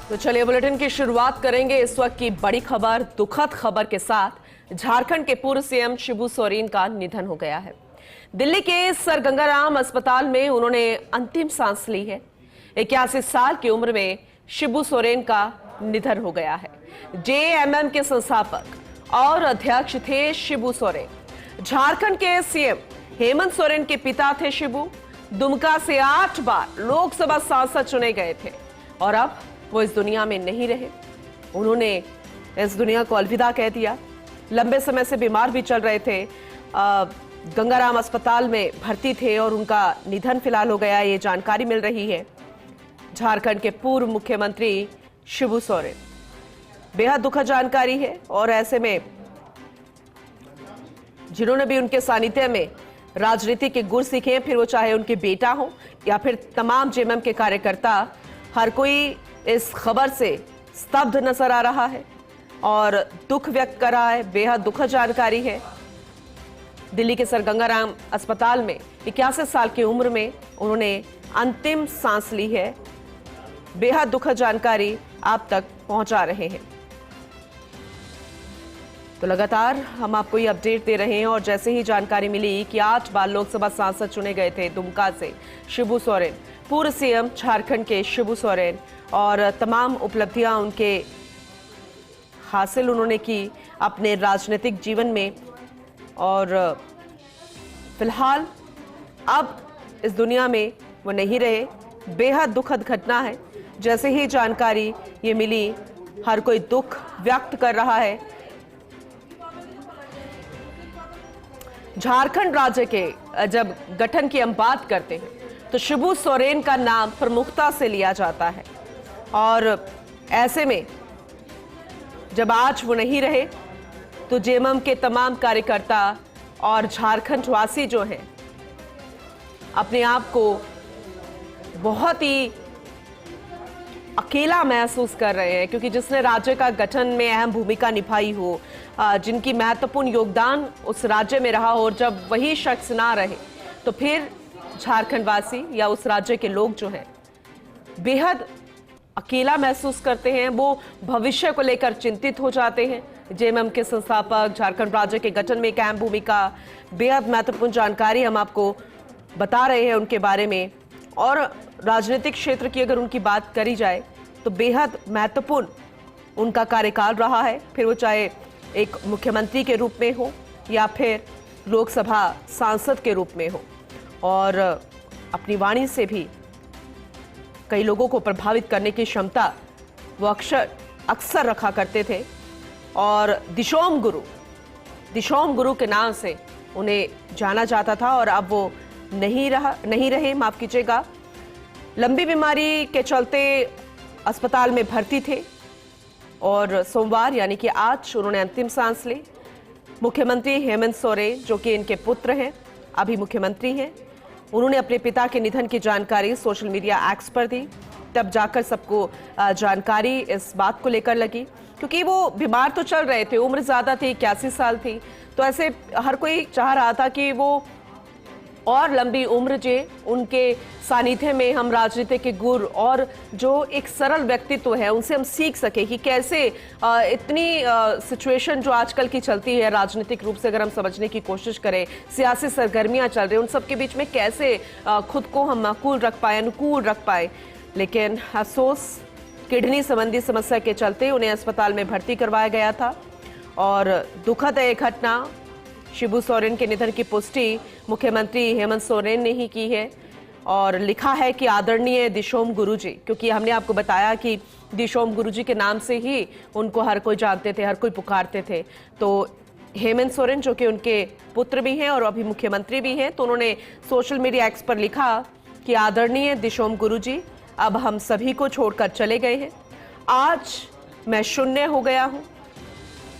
तो चलिए बुलेटिन की शुरुआत करेंगे इस वक्त की बड़ी खबर, दुखद खबर के साथ। झारखंड के पूर्व सीएम शिबू सोरेन का निधन हो गया है। दिल्ली के सर गंगाराम अस्पताल में उन्होंने अंतिम सांस ली है। 81 साल की उम्र में शिबू सोरेन का निधन हो गया है। जेएमएम के संस्थापक और अध्यक्ष थे शिबू सोरेन। झारखंड के सीएम हेमंत सोरेन के पिता थे शिबू। दुमका से 8 बार लोकसभा सांसद चुने गए थे और अब वो इस दुनिया में नहीं रहे। उन्होंने इस दुनिया को अलविदा कह दिया। लंबे समय से बीमार भी चल रहे थे, गंगाराम अस्पताल में भर्ती थे और उनका निधन फिलहाल हो गया, ये जानकारी मिल रही है। झारखंड के पूर्व मुख्यमंत्री शिबू सोरेन, बेहद दुखद जानकारी है। और ऐसे में जिन्होंने भी उनके सानिध्य में राजनीति के गुर सीखे हैं, फिर वो चाहे उनके बेटा हो या फिर तमाम जेएमएम के कार्यकर्ता, हर कोई इस खबर से स्तब्ध नजर आ रहा है और दुख व्यक्त कर रहा है। बेहद दुखद जानकारी है। दिल्ली के सर गंगाराम अस्पताल में 81 साल की उम्र में उन्होंने अंतिम सांस ली है। बेहद दुखद जानकारी आप तक पहुंचा रहे हैं। तो लगातार हम आपको ये अपडेट दे रहे हैं और जैसे ही जानकारी मिली कि 8 बार लोकसभा सांसद चुने गए थे दुमका से शिबू सोरेन, पूर्व सीएम झारखंड के शिबू सोरेन, और तमाम उपलब्धियां उनके हासिल उन्होंने की अपने राजनीतिक जीवन में, और फिलहाल अब इस दुनिया में वो नहीं रहे। बेहद दुखद घटना है। जैसे ही जानकारी ये मिली, हर कोई दुख व्यक्त कर रहा है। झारखंड राज्य के जब गठन की हम बात करते हैं तो शिबू सोरेन का नाम प्रमुखता से लिया जाता है, और ऐसे में जब आज वो नहीं रहे तो जेएमएम के तमाम कार्यकर्ता और झारखंड वासी जो हैं अपने आप को बहुत ही अकेला महसूस कर रहे हैं, क्योंकि जिसने राज्य का गठन में अहम भूमिका निभाई हो, जिनकी महत्वपूर्ण योगदान उस राज्य में रहा हो, और जब वही शख्स ना रहे तो फिर झारखंड वासी या उस राज्य के लोग जो हैं बेहद अकेला महसूस करते हैं। वो भविष्य को लेकर चिंतित हो जाते हैं। जेएमएम के संस्थापक, झारखंड राज्य के गठन में एक अहम भूमिका, बेहद महत्वपूर्ण जानकारी हम आपको बता रहे हैं उनके बारे में। और राजनीतिक क्षेत्र की अगर उनकी बात करी जाए तो बेहद महत्वपूर्ण उनका कार्यकाल रहा है, फिर वो चाहे एक मुख्यमंत्री के रूप में हो या फिर लोकसभा सांसद के रूप में हो। और अपनी वाणी से भी कई लोगों को प्रभावित करने की क्षमता वो अक्सर रखा करते थे। और दिशोम गुरु के नाम से उन्हें जाना जाता था, और अब वो नहीं रहे, माफ कीजिएगा। लंबी बीमारी के चलते अस्पताल में भर्ती थे और सोमवार यानी कि आज उन्होंने अंतिम सांस ली। मुख्यमंत्री हेमंत सोरेन, जो कि इनके पुत्र हैं, अभी मुख्यमंत्री हैं, उन्होंने अपने पिता के निधन की जानकारी सोशल मीडिया एक्स पर दी। तब जाकर सबको जानकारी इस बात को लेकर लगी, क्योंकि वो बीमार तो चल रहे थे, उम्र ज़्यादा थी, 81 साल थी, तो ऐसे हर कोई चाह रहा था कि वो और लंबी उम्र जे, उनके सानिध्य में हम राजनीति के गुर और जो एक सरल व्यक्तित्व है उनसे हम सीख सके कि कैसे इतनी सिचुएशन जो आजकल की चलती है राजनीतिक रूप से, अगर हम समझने की कोशिश करें, सियासी सरगर्मियां चल रही हैं, उन सब के बीच में कैसे खुद को हम माकूल रख पाए, अनुकूल रख पाए। लेकिन अफसोस, किडनी संबंधी समस्या के चलते उन्हें अस्पताल में भर्ती करवाया गया था। और दुखद है घटना। शिबू सोरेन के निधन की पुष्टि मुख्यमंत्री हेमंत सोरेन ने ही की है, और लिखा है कि आदरणीय दिशोम गुरुजी, क्योंकि हमने आपको बताया कि दिशोम गुरुजी के नाम से ही उनको हर कोई जानते थे, हर कोई पुकारते थे। तो हेमंत सोरेन, जो कि उनके पुत्र भी हैं और अभी मुख्यमंत्री भी हैं, तो उन्होंने सोशल मीडिया एक्स पर लिखा कि आदरणीय दिशोम गुरुजी अब हम सभी को छोड़कर चले गए हैं। आज मैं शून्य हो गया हूँ।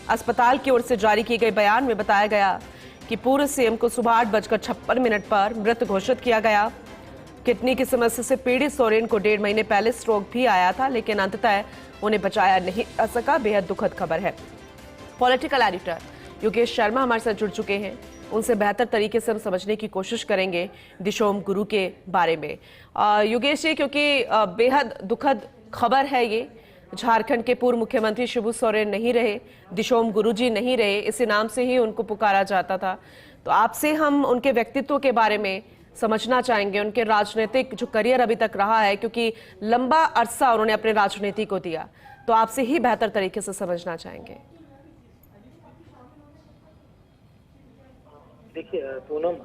अस्पताल की ओर से जारी किए गए बयान में बताया गया कि पूर्व सीएम को सुबह 8:56 पर मृत घोषित किया गया। किडनी की समस्या से पीड़ित सोरेन को 1.5 महीने पहले स्ट्रोक भी आया था, लेकिन अंततः उन्हें बचाया नहीं जा सका। बेहद दुखद खबर है। पॉलिटिकल एडिटर योगेश शर्मा हमारे साथ जुड़ चुके हैं। उनसे बेहतर तरीके से हम समझने की कोशिश करेंगे दिशोम गुरु के बारे में। योगेश जी, क्योंकि बेहद दुखद खबर है ये, झारखंड के पूर्व मुख्यमंत्री शिबू सोरेन नहीं रहे, दिशोम गुरुजी नहीं रहे, इसी नाम से ही उनको पुकारा जाता था। तो आपसे हम उनके व्यक्तित्व के बारे में समझना चाहेंगे, उनके राजनीतिक जो करियर अभी तक रहा है, क्योंकि लंबा अरसा उन्होंने अपने राजनीति को दिया, तो आपसे ही बेहतर तरीके से समझना चाहेंगे। देखिए पूनम,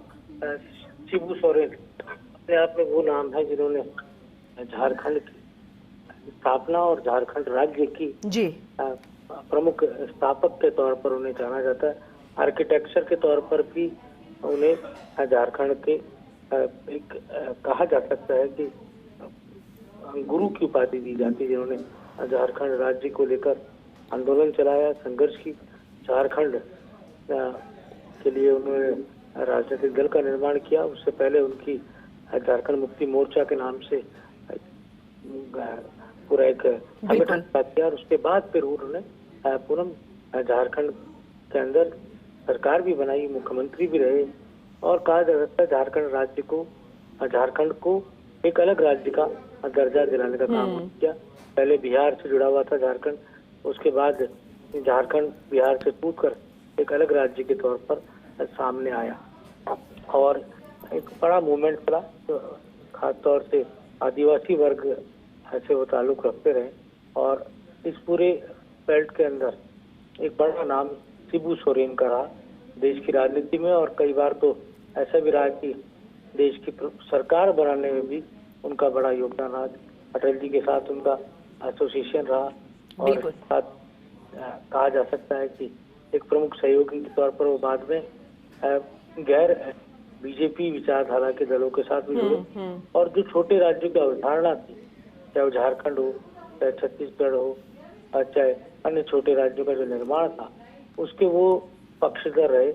शिबू सोरेन अपने आप में वो नाम है जिन्होंने झारखंड की स्थापना और झारखंड राज्य की जी प्रमुख स्थापक के तौर पर उन्हें जाना जाता है। आर्किटेक्चर के तौर पर भी उन्हें झारखंड के एक कहा जा सकता है कि गुरु की उपाधि दी जाती है, जिन्होंने झारखंड राज्य को लेकर आंदोलन चलाया, संघर्ष की। झारखंड के लिए उन्होंने राजनीतिक दल का निर्माण किया। उससे पहले उनकी झारखंड मुक्ति मोर्चा के नाम से पूरा एक संगठन किया और उसके बाद फिर उन्होंने पूनम झारखंड के अंदर सरकार भी बनाई, मुख्यमंत्री भी रहे और कहा जा सकता है झारखंड को एक अलग राज्य का दर्जा दिलाने का काम किया। पहले बिहार से जुड़ा हुआ था झारखंड, उसके बाद झारखंड बिहार से टूटकर एक अलग राज्य के तौर पर सामने आया और एक बड़ा मूवमेंट चला। तो खासतौर से आदिवासी वर्ग ऐसे वो ताल्लुक रखते रहे और इस पूरे बेल्ट के अंदर एक बड़ा नाम शिबू सोरेन का रहा देश की राजनीति में। और कई बार तो ऐसा भी रहा कि देश की सरकार बनाने में भी उनका बड़ा योगदान रहा। अटल जी के साथ उनका एसोसिएशन रहा और साथ कहा जा सकता है कि एक प्रमुख सहयोगी के तौर पर वो बाद में गैर बीजेपी विचारधारा के दलों के साथ भी जुड़े और जो छोटे राज्यों की अवधारणा थी, चाहे वो झारखंड हो, चाहे छत्तीसगढ़ हो, चाहे अन्य छोटे राज्यों का जो निर्माण था, उसके वो पक्षधर रहे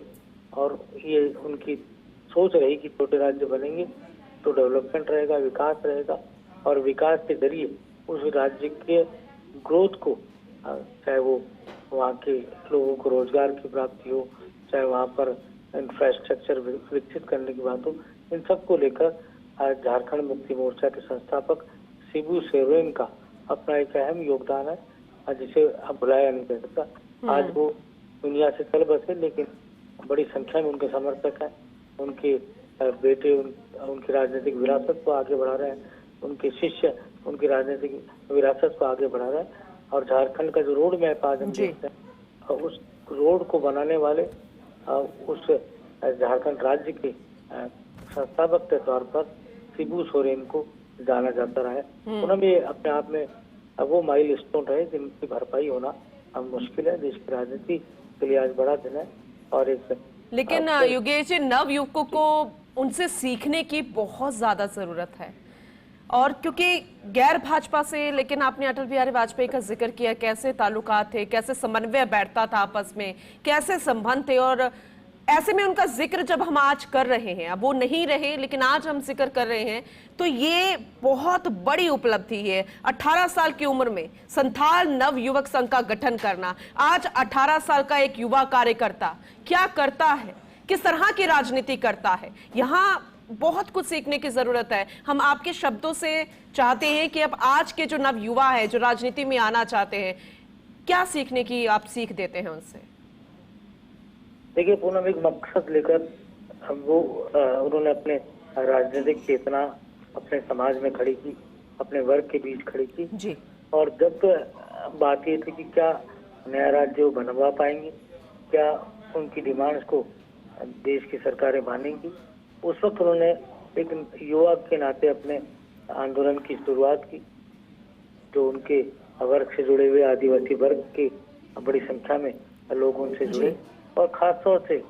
और ये उनकी सोच रही कि छोटे राज्य बनेंगे तो डेवलपमेंट रहेगा, विकास रहेगा और विकास के जरिए उस राज्य के ग्रोथ को, चाहे वो वहाँ के लोगों को रोजगार की प्राप्ति हो, चाहे वहाँ पर इंफ्रास्ट्रक्चर विकसित करने की बात हो, इन सब को लेकर झारखंड मुक्ति मोर्चा के संस्थापक शिबू सोरेन का अपना एक अहम योगदान है जिसे अब भुलाया नहीं जा सकता। आज वो दुनिया से चल बसे, लेकिन बड़ी संख्या में उनके समर्थक हैं, उनके बेटे उनकी राजनीतिक विरासत को आगे बढ़ा रहे हैं, उनके शिष्य उनकी राजनीतिक विरासत को आगे बढ़ा रहे हैं और झारखंड का जो रोड मैप आज हम देखते हैं उस रोड को बनाने वाले उस झारखंड राज्य के संस्थापक के तौर पर शिबू सोरेन को जाना जाता रहा है। उन्होंने अपने आप में वो माइलस्टोन रहे जिनकी भरपाई होना अब मुश्किल है। देश की राजनीति के लिए आज बड़ा दिन है और एक लेकिन योगेश जी, नव युवकों को उनसे सीखने की बहुत ज्यादा जरूरत है और क्योंकि गैर भाजपा से, लेकिन आपने अटल बिहारी वाजपेयी का जिक्र किया, कैसे ताल्लुकात थे, कैसे समन्वय बैठता था आपस में, कैसे संबंध थे और ऐसे में उनका जिक्र जब हम आज कर रहे हैं, अब वो नहीं रहे लेकिन आज हम जिक्र कर रहे हैं, तो ये बहुत बड़ी उपलब्धि है। 18 साल की उम्र में संथाल नव युवक संघ का गठन करना। आज 18 साल का एक युवा कार्यकर्ता क्या करता है, किस तरह की राजनीति करता है, यहाँ बहुत कुछ सीखने की जरूरत है। हम आपके शब्दों से चाहते हैं कि अब आज के जो नव युवा है, जो राजनीति में आना चाहते हैं, क्या सीखने की आप सीख देते हैं उनसे? देखिए पूनम, एक मकसद लेकर वो उन्होंने अपने राजनीतिक चेतना अपने समाज में खड़ी की, अपने वर्ग के बीच खड़ी की जी। और जब बात ये थी कि क्या नया राज्य वो बनवा पाएंगे, क्या उनकी डिमांड्स को देश की सरकारें मानेंगी, उस वक्त उन्होंने एक युवा के नाते अपने आंदोलन की शुरुआत की। जो उनके वर्ग से जुड़े हुए आदिवासी वर्ग के बड़ी संख्या में लोग उनसे जुड़े और खासतौर से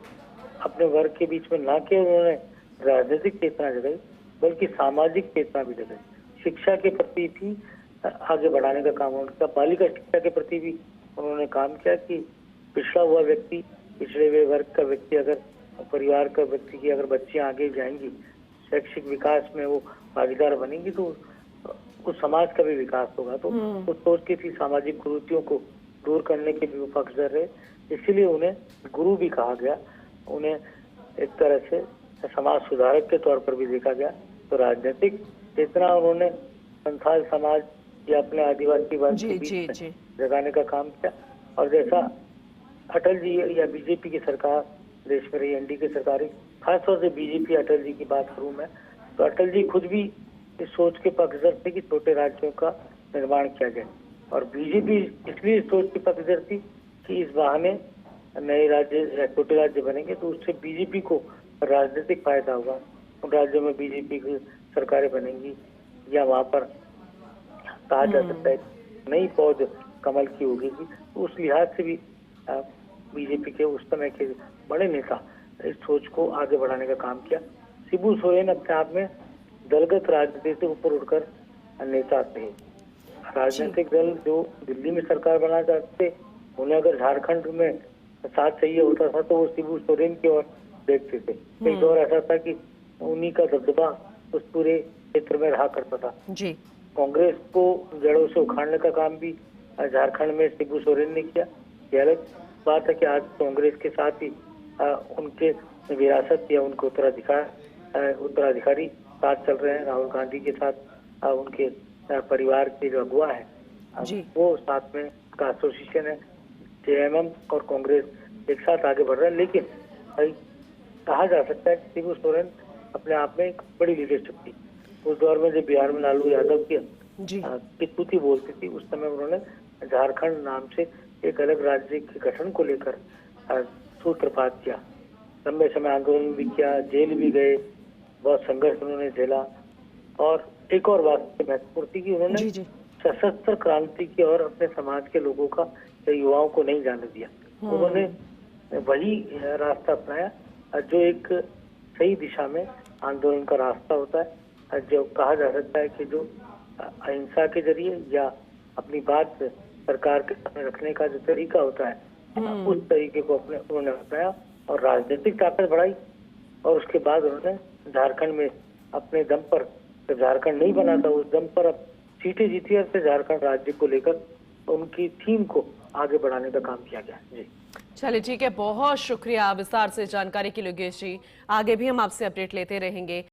अपने वर्ग के बीच में ना केवल उन्होंने राजनीतिक चेतना जगाई बल्कि सामाजिक चेतना भी जगाई। शिक्षा के प्रति भी आगे बढ़ाने का काम उनका, बालिका शिक्षा के प्रति भी उन्होंने काम किया कि पिछड़ा हुआ व्यक्ति, पिछड़े हुए वर्ग का व्यक्ति, अगर परिवार का व्यक्ति की अगर बच्चियां आगे जाएंगी, शैक्षिक विकास में वो भागीदार बनेंगी तो उस समाज का भी विकास होगा। तो उस सोच की थी, सामाजिक कुरीतियों को दूर करने के भी वो पक्षधर रहे, इसीलिए उन्हें गुरु भी कहा गया। उन्हें एक तरह से समाज सुधारक के तौर पर भी देखा गया। तो राजनीतिक चेतना उन्होंने संथाल समाज या अपने आदिवासी वर्ग के जी बीच जी में जी जगाने का काम किया। और जैसा अटल जी या बीजेपी की सरकार देश में रही, एनडीए की सरकार, खासतौर से बीजेपी अटल जी की बात करूं मैं, तो अटल जी खुद भी इस सोच के पक्षधर थे कि छोटे राज्यों का निर्माण किया जाए। और बीजेपी इसलिए इस सोच की पक्षधर थी कि इस बहाने नए राज्य या छोटे राज्य बनेंगे तो उससे बीजेपी को राजनीतिक फायदा होगा। उन राज्यों में बीजेपी की सरकारें बनेंगी या वहां पर कहा जा सकता है नई पौध कमल की उगेगी। तो उस लिहाज से भी बीजेपी के उस समय के बड़े नेता इस सोच को आगे बढ़ाने का काम किया। शिबू सोरेन अपने आप में दलगत राजनीति से ऊपर उठकर नेता थे। राजनीतिक दल जो दिल्ली में सरकार बनाना चाहते थे, उन्हें अगर झारखंड में साथ चाहिए होता था तो वो शिबू सोरेन की ओर देखते थे। एक दौर ऐसा था कि उन्हीं का दबदबा उस पूरे क्षेत्र में रहा करता था। जी कांग्रेस को जड़ों से उखाड़ने का काम भी झारखंड में शिबू सोरेन ने किया। ये अलग बात है कि आज कांग्रेस के साथ ही उनके विरासत या उनके उत्तराधिकारी साथ चल रहे हैं। राहुल गांधी के साथ उनके परिवार के जो अगुआ है जी वो साथ में का एसोसिएशन है। जेएमएम और कांग्रेस एक साथ आगे बढ़ रहे हैं। लेकिन कहा जा सकता है कि शिबू सोरेन अपने आप में एक बड़ी लीडरशिप थी। उस दौर में जब बिहार में लालू यादव की स्तुति बोलती थी, उस समय उन्होंने झारखंड नाम से एक अलग राज्य के गठन को लेकर सूत्रपात किया। लंबे समय आंदोलन भी किया, जेल भी गए, बहुत संघर्ष उन्होंने झेला। और एक और बात महत्वपूर्ण थी कि उन्होंने जी जी सशस्त्र क्रांति की और अपने समाज के लोगों का युवाओं को नहीं जाने दिया। उन्होंने वही रास्ता अपनाया जो एक सही दिशा में आंदोलन का रास्ता होता है, जो कहा जा सकता है कि जो अहिंसा के जरिए या अपनी बात सरकार के सामने रखने का जो तरीका होता है उस तरीके को उन्होंने अपनाया और राजनीतिक ताकत बढ़ाई। और उसके बाद उन्होंने झारखंड में अपने दम पर, जब झारखंड नहीं बना था उस दम पर अब सीटें जीती और फिर झारखंड राज्य को लेकर उनकी थीम को आगे बढ़ाने का काम किया गया। जी चलिए ठीक है, बहुत शुक्रिया विस्तार से जानकारी के लिए योगेश जी। आगे भी हम आपसे अपडेट लेते रहेंगे।